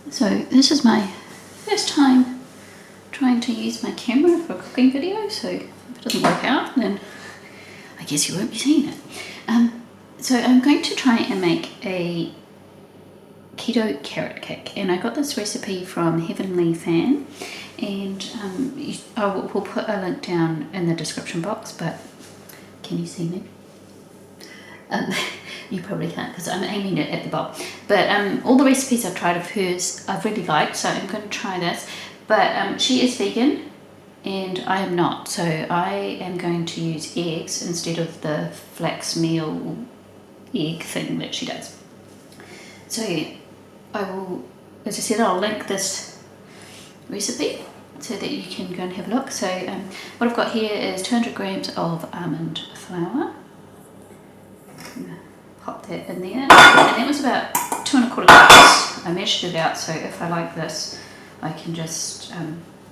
So this is my first time trying to use my camera for a cooking video, so if it doesn't work out then I guess you won't be seeing it. So I'm going to try and make a keto carrot cake, and I got this recipe from Heavenly Fan, and we'll put a link down in the description box, but can you see me? You probably can't because I'm aiming it at the bowl, but all the recipes I've tried of hers I've really liked, so I'm going to try this. But she is vegan and I am not, so I am going to use eggs instead of the flax meal egg thing that she does. So I will, as I said, I'll link this recipe so that you can go and have a look. So what I've got here is 200 grams of almond flour. Pop that in there, and that was about 2 1/4 cups. I measured it out, so if I like this I can just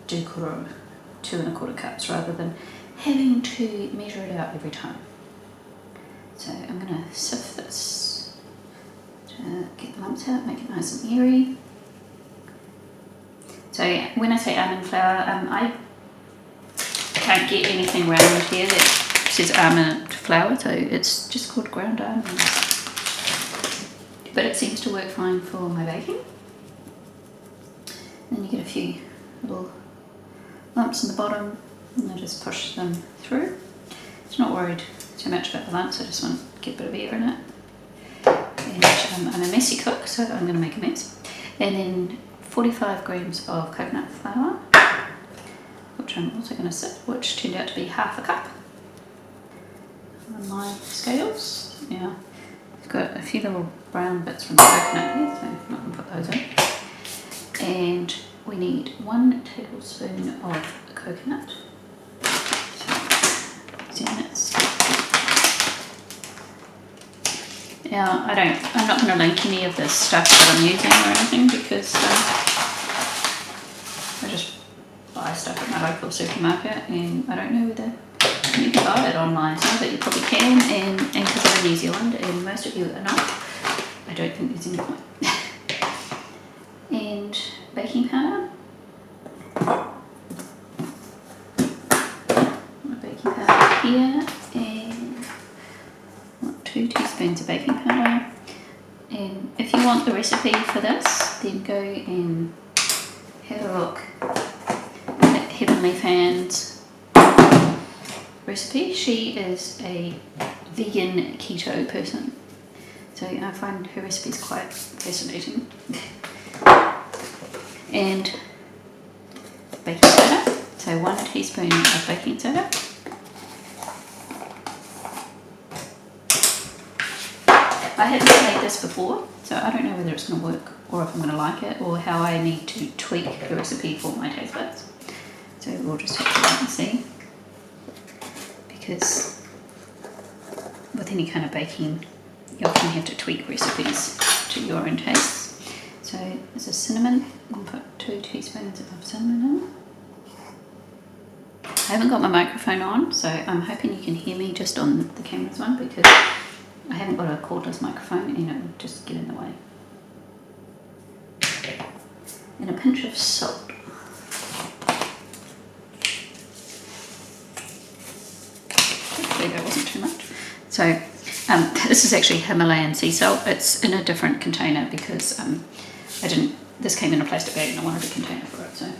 do 2 1/4 cups rather than having to measure it out every time. So I'm going to sift this to get the lumps out, make it nice and airy. So when I say almond flour, I can't get anything round here that says almond flour, so it's just called ground almonds. But it seems to work fine for my baking. Then you get a few little lumps in the bottom, and I just push them through. It's not worried too much about the lumps, I just want to get a bit of air in it. And I'm a messy cook, so I'm going to make a mess. And then 45 grams of coconut flour, which I'm also going to sift, which turned out to be half a cup on my scales. Now, I've got a few little brown bits from the coconut here, so I'm not going to put those in. And we need 1 tablespoon of coconut. Now I'm not going to link any of this stuff that I'm using or anything, because I just buy stuff at my local supermarket, and I don't know whether you can buy it online. Some of it you probably can, and because I'm in New Zealand and most of you are not, I don't think there's any point. And baking powder. My baking powder here, and 2 teaspoons of baking powder. And if you want the recipe for this, then go and have a look at Heavenly Fan's recipe. She is a vegan keto person, so I find her recipes quite fascinating. And baking soda, so 1 teaspoon of baking soda. I haven't made this before, so I don't know whether it's going to work or if I'm going to like it, or how I need to tweak the recipe for my taste buds. So we'll just have to wait and see, because with any kind of baking you often have to tweak recipes to your own tastes. So this is cinnamon. I'll put 2 teaspoons of cinnamon in. I haven't got my microphone on, so I'm hoping you can hear me just on the camera's one, because I haven't got a cordless microphone and it will just get in the way. And a pinch of salt. Hopefully that wasn't too much. So this is actually Himalayan sea salt. It's in a different container because this came in a plastic bag and I wanted a container for it. So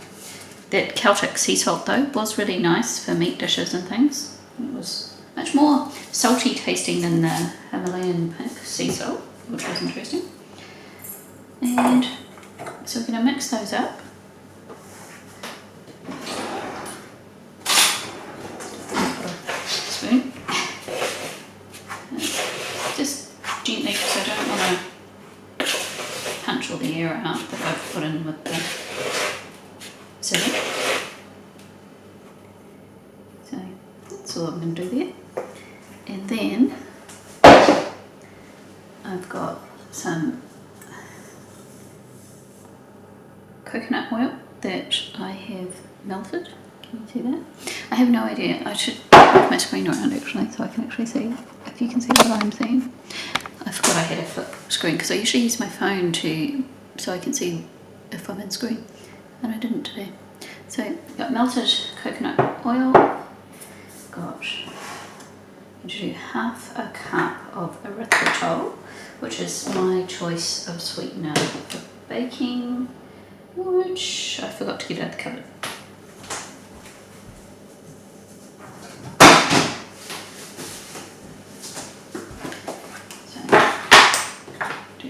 that Celtic sea salt though was really nice for meat dishes and things. It was much more salty tasting than the Himalayan pink sea salt, which was interesting. And so we're going to mix those up. Put a spoon. Just gently, because I don't want to punch all the air out that I've put in with the sieve. So that's all I'm going to do there. And then I've got some coconut oil that I have melted. Can you see that? I have no idea. I should move my screen around actually, so I can actually see if you can see what I'm seeing. I forgot I had a flip screen because I usually use my phone so I can see if I'm in screen, and I didn't today. So got melted coconut oil, got half a cup of erythritol, which is my choice of sweetener for baking, which I forgot to get out the cupboard. So do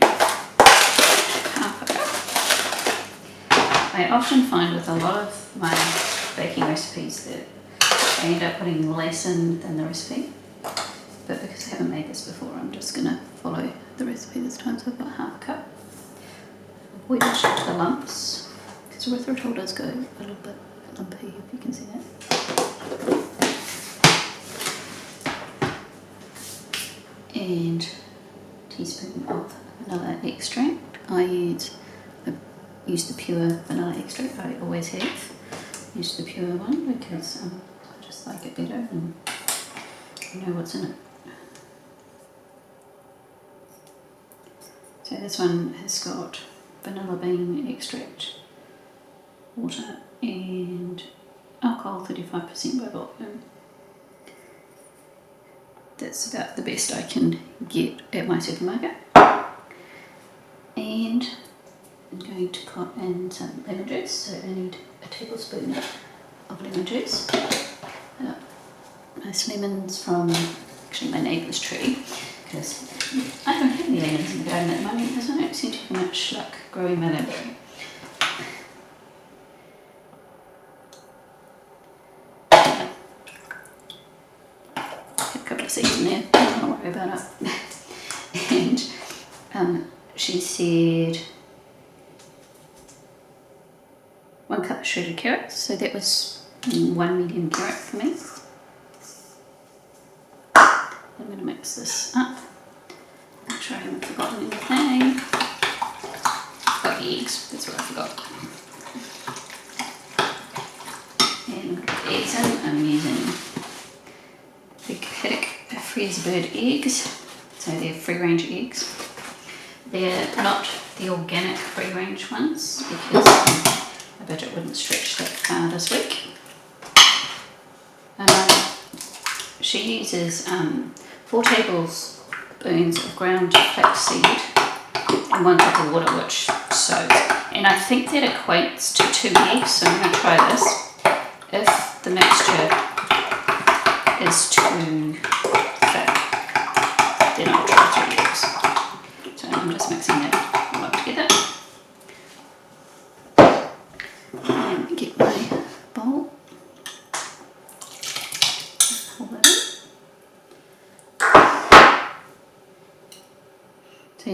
half a cup. I often find with a lot of my baking recipes that I end up putting less in than the recipe. But because I haven't made this before, I'm just going to follow the recipe this time. So I've got half a cup. Avoid the lumps, because erythritol does go a little bit lumpy, if you can see that. And a teaspoon of vanilla extract. I use the pure vanilla extract. I always have used the pure one because I just like it better and you know what's in it. So this one has got vanilla bean extract, water and alcohol 35% by volume. That's about the best I can get at my supermarket. And I'm going to put in some lemon juice, so I need a tablespoon of lemon juice. Nice lemons from actually my neighbour's tree, because I don't have any lemons in the garden at the moment because I don't seem to have much luck growing my lemon. A couple of seeds in there, don't worry about it. And she said 1 cup of shredded carrots, so that was 1 medium carrot for me. I'm going to mix this up, make sure I haven't forgotten anything. Got eggs, that's what I forgot. And with the eggs in, I'm using the Acrylic freeze bird eggs, so they're free range eggs. They're not the organic free range ones because my budget wouldn't stretch that far this week. She uses 4 tablespoons of ground flaxseed and 1 cup of water, which soaks. And I think that equates to 2 eggs, so I'm going to try this. If the mixture is too thick, then I'll try 3 eggs. So I'm just mixing that all up together. And get my bowl. Hold that in. So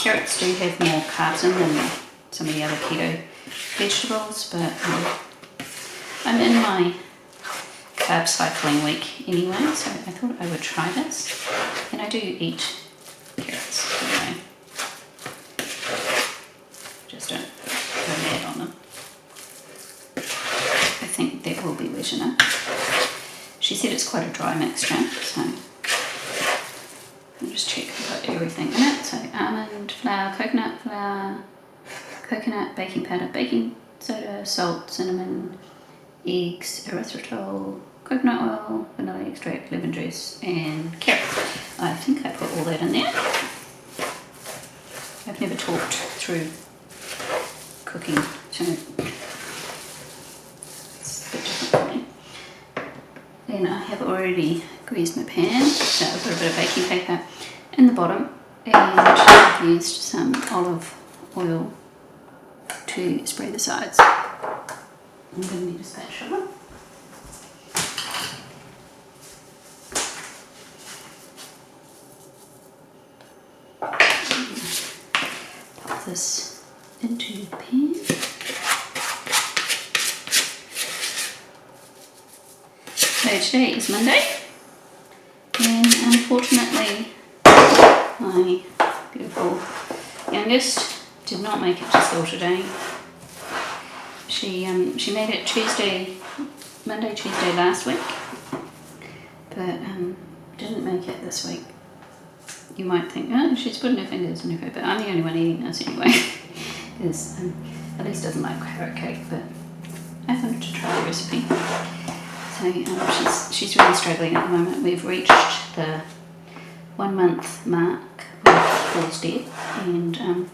carrots do have more carbs in than some of the other keto vegetables, but I'm in my carb cycling week anyway, so I thought I would try this. And I do eat carrots anyway. Just don't go mad on them. I think that will be wet enough. She said it's quite a dry mixture, so I'll just check I've got everything in it. So almond flour, coconut, baking powder, baking soda, salt, cinnamon, eggs, erythritol, coconut oil, vanilla extract, lemon juice and carrot. I think I put all that in there. I've never talked through cooking, so it's a bit different for me. Then I have already greased my pan, so I've got a bit of baking paper in the bottom and I've used some olive oil to spray the sides. I'm going to need a spatula. Pop this into the pan. So today is Monday, and unfortunately my beautiful youngest did not make it to school today. She made it Monday, Tuesday last week, but didn't make it this week. You might think, oh, she's putting her fingers in her food, but I'm the only one eating this anyway. because Elise doesn't like carrot cake, but I wanted to try the recipe. So she's really struggling at the moment. We've reached the 1 month mark of Paul's death, and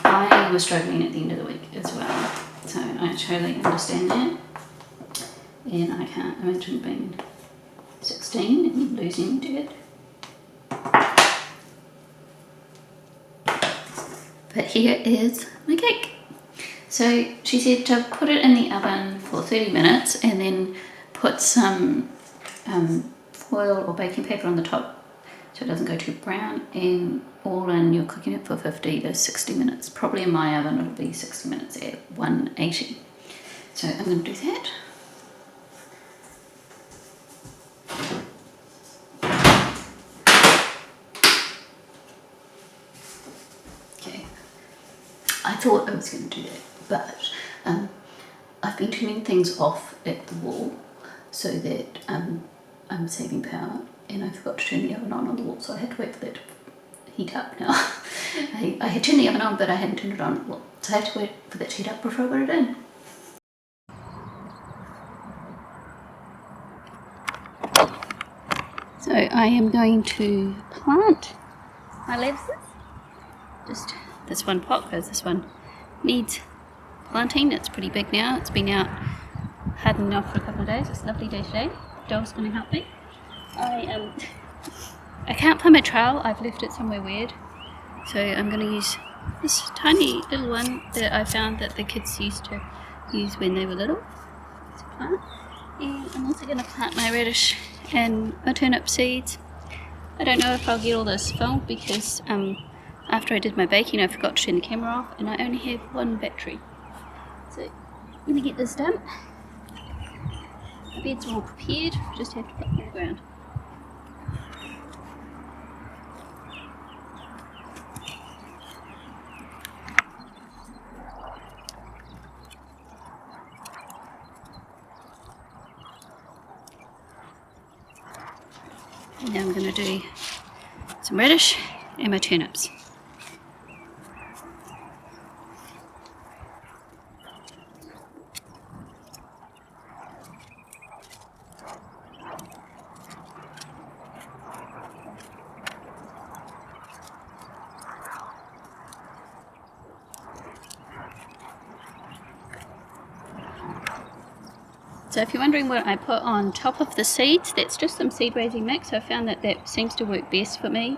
I was struggling at the end of the week as well. So I totally understand that, and I can't imagine being 16 and losing your dad. But here is my cake. So she said to put it in the oven for 30 minutes and then put some foil or baking paper on the top so it doesn't go too brown, and all in you're cooking it for 50 to 60 minutes. Probably in my oven it'll be 60 minutes at 180. So I'm going to do that. Okay, I thought I was going to do that, but I've been turning things off at the wall so that I'm saving power, and I forgot to turn the oven on the wall, so I had to wait for that to heat up now. I had turned the oven on, but I hadn't turned it on. Well, so I had to wait for that to heat up before I got it in. So I am going to plant my lettuces. Just this one pot, because this one needs planting. It's pretty big now. It's been out hardening off for a couple of days. It's a lovely day today. Dog's going to help me. I can't find my trowel. I've left it somewhere weird. So I'm going to use this tiny little one that I found that the kids used to use when they were little to plant. And I'm also going to plant my radish and my turnip seeds. I don't know if I'll get all this filmed because after I did my baking I forgot to turn the camera off and I only have one battery. So I'm going to get this done. The beds are all prepared, just have to put them on the ground. And now I'm going to do some radish and my turnips. So if you're wondering what I put on top of the seeds, that's just some seed raising mix. I found that that seems to work best for me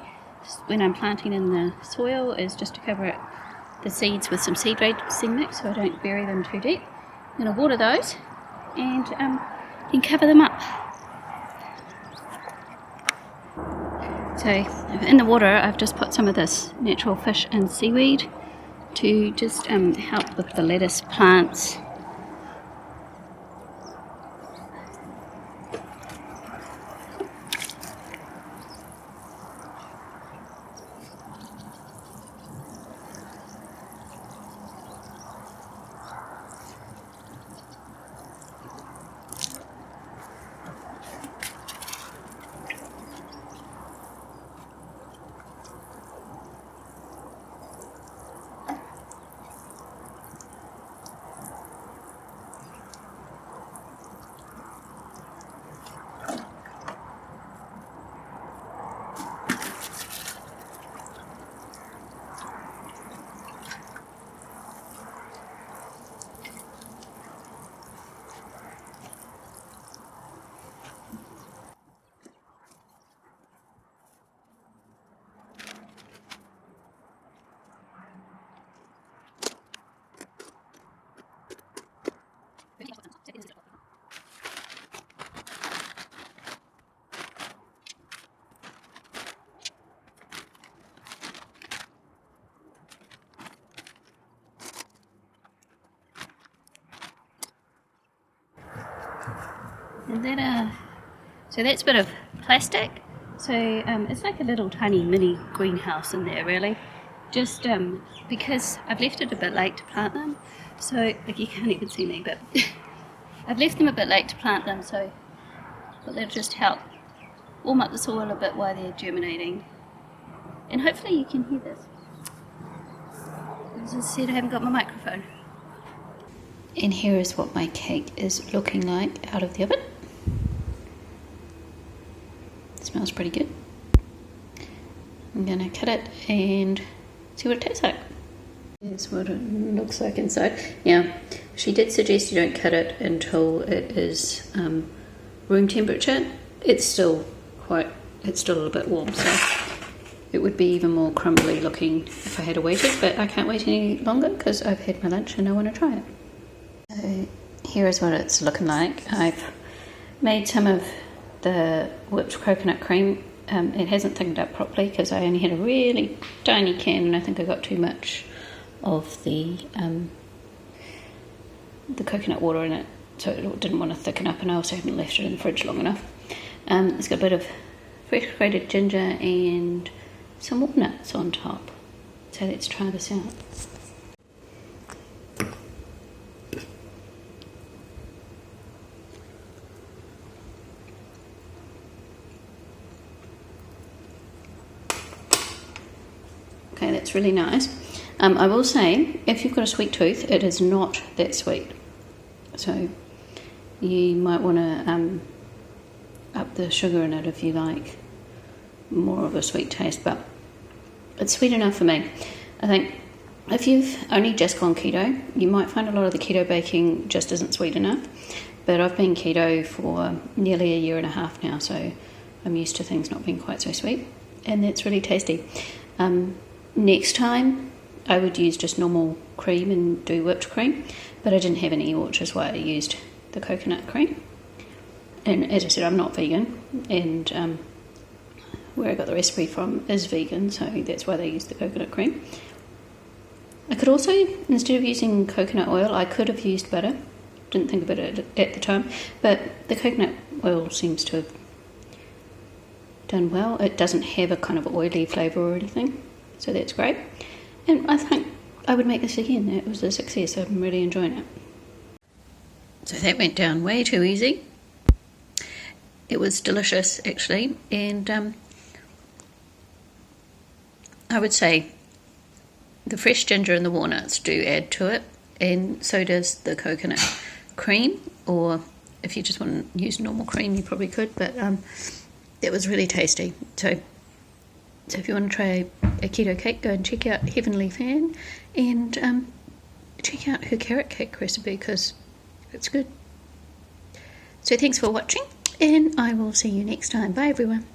when I'm planting in the soil, is just to cover the seeds with some seed raising mix so I don't bury them too deep. I'm going to water those and then cover them up. So in the water I've just put some of this natural fish and seaweed to just help with the lettuce plants. And then, so that's a bit of plastic. So it's like a little tiny mini greenhouse in there, really. Just because I've left it a bit late to plant them. So, like, you can't even see me, but I've left them a bit late to plant them, so but they'll just help warm up the soil a bit while they're germinating. And hopefully you can hear this. As I said, I haven't got my microphone. And here is what my cake is looking like out of the oven. It smells pretty good. I'm going to cut it and see what it tastes like. Here's what it looks like inside. Now, she did suggest you don't cut it until it is room temperature. It's still a little bit warm, so it would be even more crumbly looking if I had waited, but I can't wait any longer because I've had my lunch and I want to try it. So here is what it's looking like. I've made some of the whipped coconut cream. It hasn't thickened up properly because I only had a really tiny can and I think I got too much of the coconut water in it, so it didn't want to thicken up, and I also haven't left it in the fridge long enough. It's got a bit of fresh grated ginger and some walnuts on top, so let's try this out. Okay, that's really nice. I will say, if you've got a sweet tooth, it is not that sweet. So you might want to up the sugar in it if you like more of a sweet taste, but it's sweet enough for me. I think if you've only just gone keto, you might find a lot of the keto baking just isn't sweet enough. But I've been keto for nearly a year and a half now, so I'm used to things not being quite so sweet, and that's really tasty. Next time I would use just normal cream and do whipped cream, but I didn't have any, which is why I used the coconut cream. And as I said, I'm not vegan, and where I got the recipe from is vegan, so that's why they use the coconut cream. I could also, instead of using coconut oil, I could have used butter. Didn't think about it at the time, but the coconut oil seems to have done well. It doesn't have a kind of oily flavour or anything, so that's great. And I think I would make this again. It was a success. I'm really enjoying it. So that went down way too easy. It was delicious, actually, and I would say the fresh ginger and the walnuts do add to it, and so does the coconut cream, or if you just want to use normal cream, you probably could, but that was really tasty. So if you want to try a keto cake, go and check out Heavenly Fan, and check out her carrot cake recipe because it's good. So thanks for watching, and I will see you next time. Bye everyone.